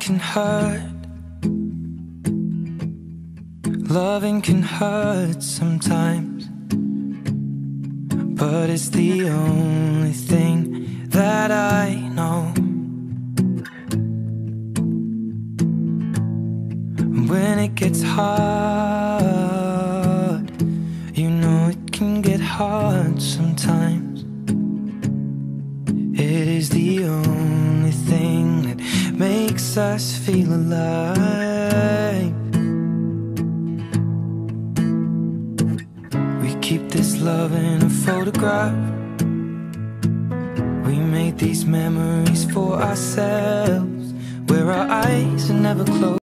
can hurt. Loving can hurt sometimes, but it's the only thing that I know. When it gets hard, you know it can get hard sometimes. It is the only thing that makes us feel alive. We keep this love in a photograph. We made these memories for ourselves, where our eyes are never closed.